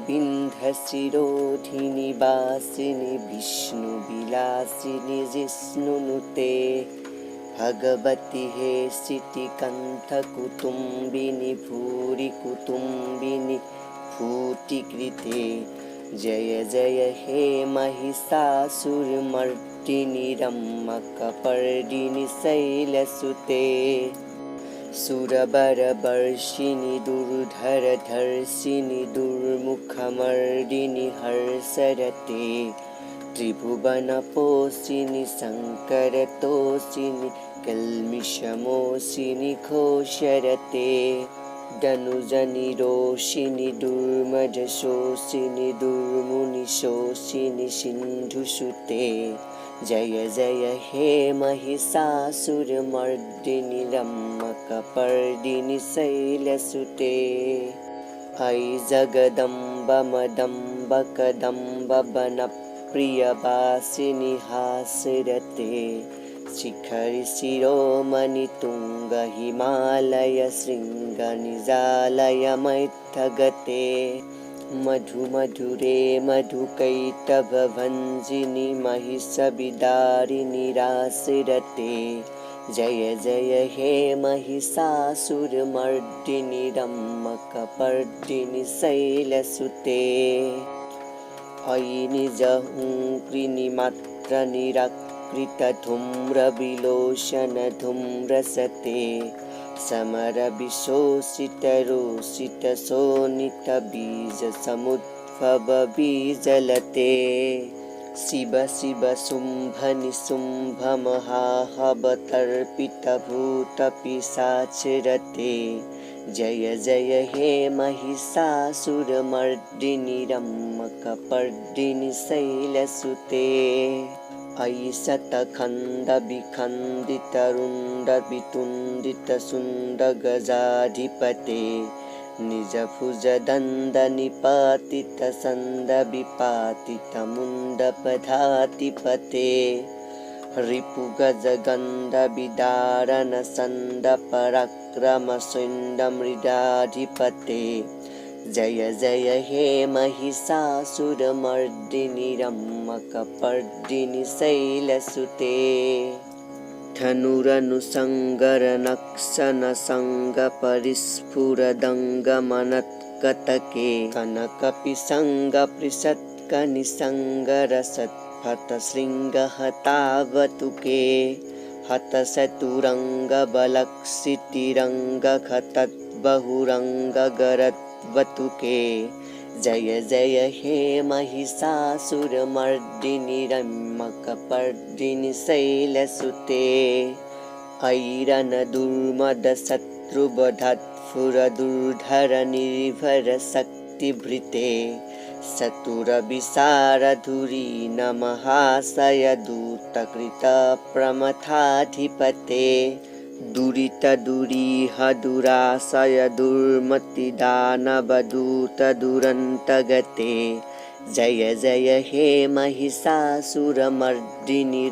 मुरविन्ध्यशिरोधिनि वासिनि विष्णुविलासिनि जिष्णुनुते भगवति हे सिटिकण्ठकुटुम्बिनि भूरि कुटुम्बिनि भूतिकृते जय जय हे महिषासुरमर्दिनि रम्मकपर्दिनि शैलसुते सुरवरवर्षिणि दुर्धरधर्षिणि दुर्मुखमर्दिनि हर्षरते त्रिभुवनपोषिणि शङ्करतोषिणि कल्मिषमोषिणि घोषरते दनुजनिरोषिणि दुर्मदशोषिणि दुर्मुनिशोषिणि सिन्धुसुते जय जय हे महिषासुरमर्दिनि रम्मकपर्दिनि शैलसुते अयि जगदम्ब मदम्ब कदम्ब वनप्रियवासिनि हासरते शिखरि शिरोमणि तुङ्ग हिमालय शृङ्ग निजालय मैथगते मधुमधुरे मधुकैटभभञ्जिनि महिषविदारिणि रासरते जय जय हे महिषासुरमर्दिनि रम्मकपर्दिनि शैलसुते अयि निजहुङ्कृनि मात्र निराकृतधूम्रविलोचन धूम्रसते समरविशोषितरोषितशोणितबीजसमुद्भवबीजलते शिव शिव शुम्भ निशुम्भ महाहवतर्पितभूतपिशाचरते जय जय हे महिषासुरमर्दिनि रम्मकपर्दिनि शैलसुते अयि शतखण्डविखण्डितरुण्डवितुण्डितशुण्डगजाधिपते निजभुजदण्डनिपातितसण्डविपातितमुण्डपदातिपते रिपुगजगण्डविदारणसण्डपराक्रमसुण्डमृडाधिपते जय जय हे महिषासुरमर्दिनि रम्मकपर्दिनि शैलसुते धनुरनुसङ्गरनक्षनसङ्गपरिस्फुरदङ्गमनत्कतके कनकपिसङ्गपृषत्कनिसङ्गरसत्पथशृङ्गहतावतुके हतशतुरङ्गबलक्षितिरङ्गखतद्बहुरङ्गगरद्वतुके जय जय हे महिषासुरमर्दिनि रम्मकपर्दिनि शैलसुते ऐरनदुर्मदशत्रुवधत्फुरदुर्धरनिर्भरशक्तिभृते चतुरविशारधुरी नमहाशयदूतकृतप्रमथाधिपते दुरितदुरीह दुराशय दुर्मतिदानवदूतदुरन्तगते जय जय हे महिषासुरमर्दिनि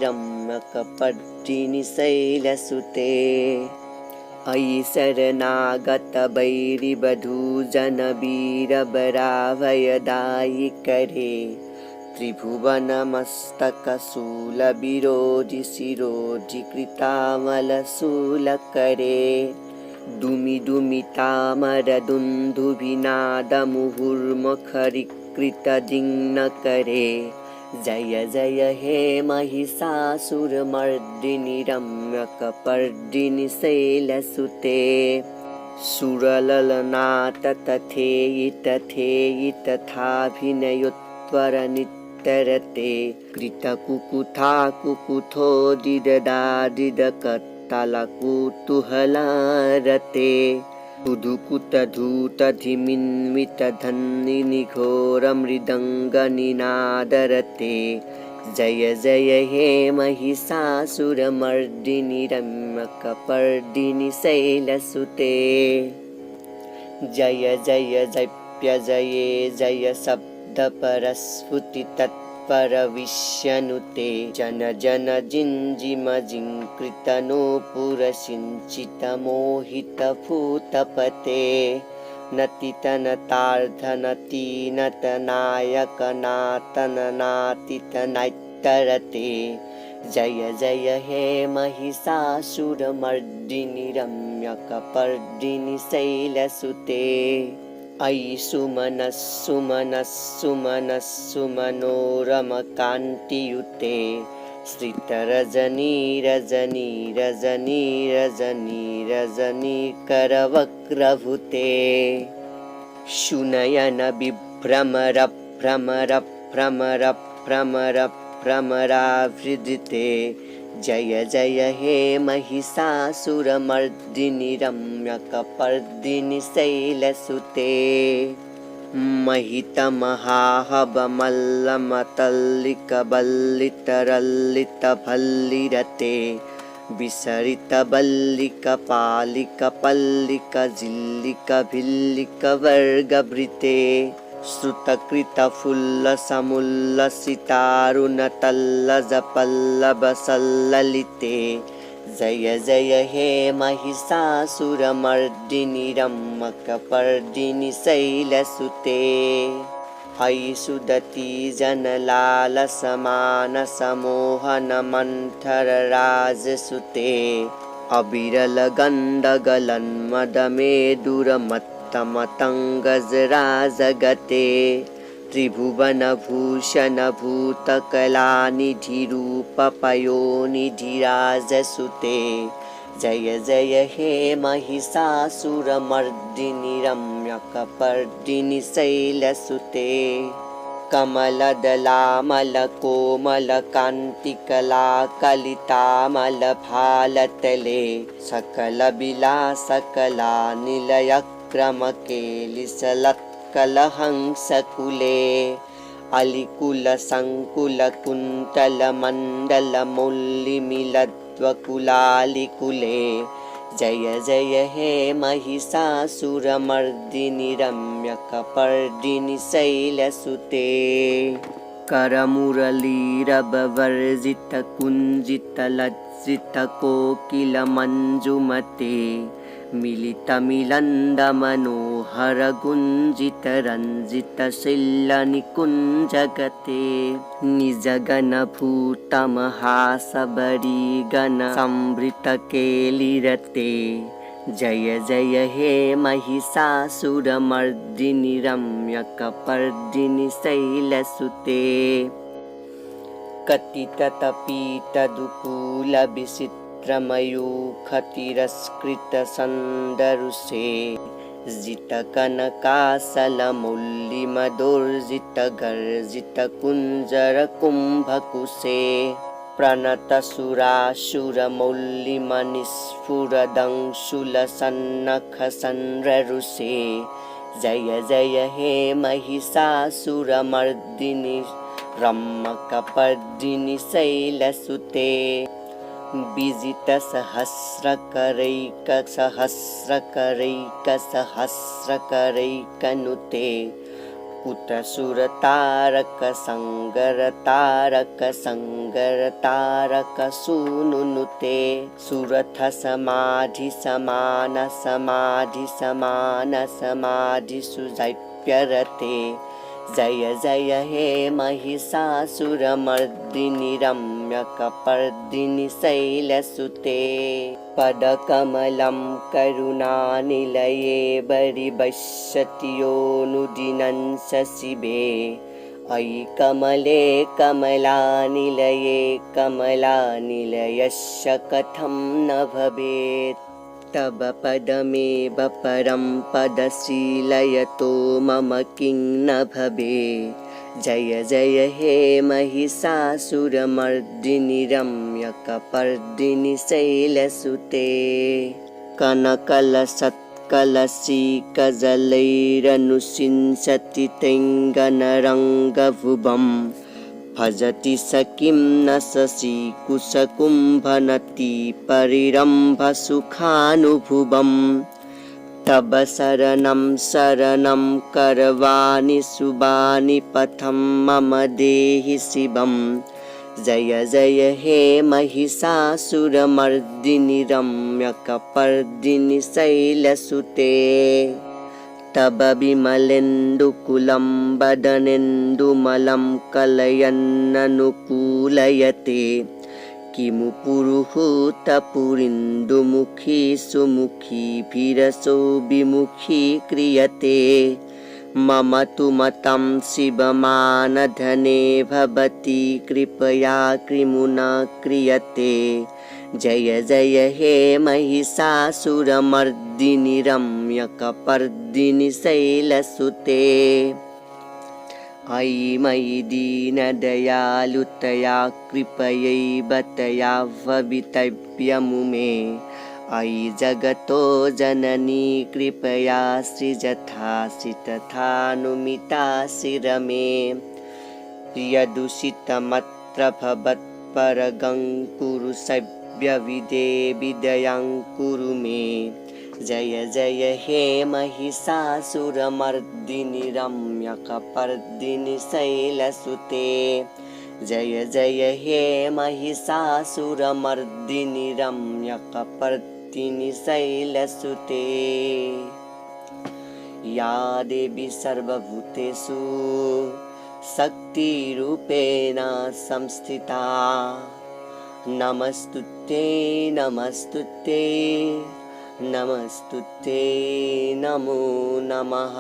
रम्मकपर्दिनि शैलसुते अयि शरणागतवैरिवधूजनवीरबराभयदायिकरे त्रिभुवनमस्तकशूलविरोधि शिरोधि कृतामलशूलकरे दुमिदुमितामरदुन्दुभिनादमुहुर्मुखरीकृतदिङ्नकरे जय जय हे महिषासुरमर्दिनि रम्मकपर्दिनि शैलसुते सुरललनाथतथेयि तथेयि तथाभिनयोत्वरनित्यरते कृतकुकुथा कुकुथोदिददादिदकत्तलकुतूहलारते धुधुकुतधूतधिमिन्मितधन्निनिघोरमृदङ्गनिनादरते जय जय हे महिषासुरमर्दिनि रम्मकपर्दिनि शैलसुते जय जय जप्यजये जय शब्दपरस्फुटितत्परविष्यनुते जन जन जिञ्जिमजिङ्कृतनूपुरसिञ्चितमोहितभूतपते नतितनतार्धनतीनतनायकनातननातितनैत्तरते जय जय हे महिषासुरमर्दिनि रम्यकपर्दिनि शैलसुते अयि सुमनः सुमनः सुमनः सुमनोरमकान्तियुते श्रितरजनी रजनी रजनी रजनी रजनी करवक्रभुते शुनयन विभ्रमर भ्रमर भ्रमर भ्रमर भ्रमरावृदिते जय जय हे महिषासुरमर्दिनि रम्यकपर्दिनि शैलसुते महितमहाहवमल्लमतल्लिकबल्लितरल्लितभल्लिरते विसरितबल्लिकपालिकपल्लिकजिल्लिकभिल्लिकवर्गभृते श्रुतकृतफुल्लसमुल्लसितारुणतल्लजपल्लवसल्ललिते जय जय हे महिषासुरमर्दिनि रम्यकपर्दिनि शैलसुते अयि सुदती जनलालसमानसमोहनमन्थरराजसुते अविरलगन्धगलन्मदमेदुरमत्तमतङ्गजराजगते त्रिभुवनभूषणभूतकलानिधिरूपपयोनिधिराजसुते जय जय हे महिषासुरमर्दिनि रम्यकपर्दिनि शैलसुते कमलदलामलकोमलकान्तिकलाकलितामलभालतले सकलविलासकलानिलयक्रमकेलिसलत्कलहंसकुले अलिकुलसङ्कुलकुन्तलमण्डलमौल्लिमिलद्वकुलालिकुले जय जय हे महिषासुरमर्दिनि रम्यकपर्दिनि शैलसुते करमुरलीरववर्जितकुञ्जितलज्जितकोकिलमञ्जुमते मिलितमिलन्दमनोहरगुञ्जितरञ्जितशिल्लनिकुञ्जगते निजगणभूतमहासबरीगणसंवृतकेलिरते जय जय हे महिषासुरमर्दिनि रम्यकपर्दिनि शैलसुते कथिततपितदुकूलविचित्रमयूखतिरस्कृतसन्दरुषे जितकनकासलमौल्लिमदोर्जितगर्जितकुञ्जरकुम्भकुशे प्रणतसुरासुरमौल्लिमनिस्फुरदंशुलसन्नखसंररुषे जय जय हे महिषासुरमर्दिनि रम्यकपर्दिनि शैलसुते विजितसहस्रकरैकसहस्रकरैकसहस्रकरैकनुते पुत्रसुरतारकसङ्गरतारकसङ्गरतारकसूनुनुते सुरथसमाधिसमानसमाधिसमानसमाधिसुजैप्यरते जय जय हे महिषासुरमर्दिनि रम्यकपर्दिनि शैलसुते पदकमलं करुणानिलये बरिवश्यति योऽनुदिनं शशिभे अयि कमले कमलानिलये कमलानिलयस्य कथं न भवेत् तव पदमेव परं पदशीलयतो मम किं न भवे जय जय हे महिषासुरमर्दिनि रम्यकपर्दिनि शैलसुते कनकलसत्कलशीकजलैरनुसिंसति तेङ्गनरङ्गभुवं भजति स किं न शशिकुशकुम्भनति परिरम्भसुखानुभुवं तव शरणं शरणं करवाणि शुभानि पथं मम देहि शिवं जय जय हे महिषासुरमर्दिनि रम्यकपर्दिनि शैलसुते तव विमलेन्दुकुलं वदनेन्दुमलं कलयन्ननुकूलयते किमु पुरुहूतपुरीन्दुमुखी सुमुखी विरसो विमुखी क्रियते मम तु मतं शिवमानधने भवती कृपया कृमुना क्रियते जय जय हे महिषासुरमर्दिनि रम्यकपर्दिनि शैलसुते अयि मयि दीनदयालुतया कृपयैव तया भवितव्यमुमे अयि जगतो जननी कृपया सृजथासि तथानुमितासि रमे यदुषितमत्र भवत्परगं कुरु सव्यविदे विदयं कुरु मे जय जय हे महिषासुरमर्दिनि रम्यकपर्दिनि शैलसुते जय जय हे महिषासुरमर्दिनि रम्यकपर्दिनि शैलसुते या देवी सर्वभूतेषु शक्तिरूपेण संस्थिता नमस्तुते नमस्तुते नमस्तुते नमो नमः।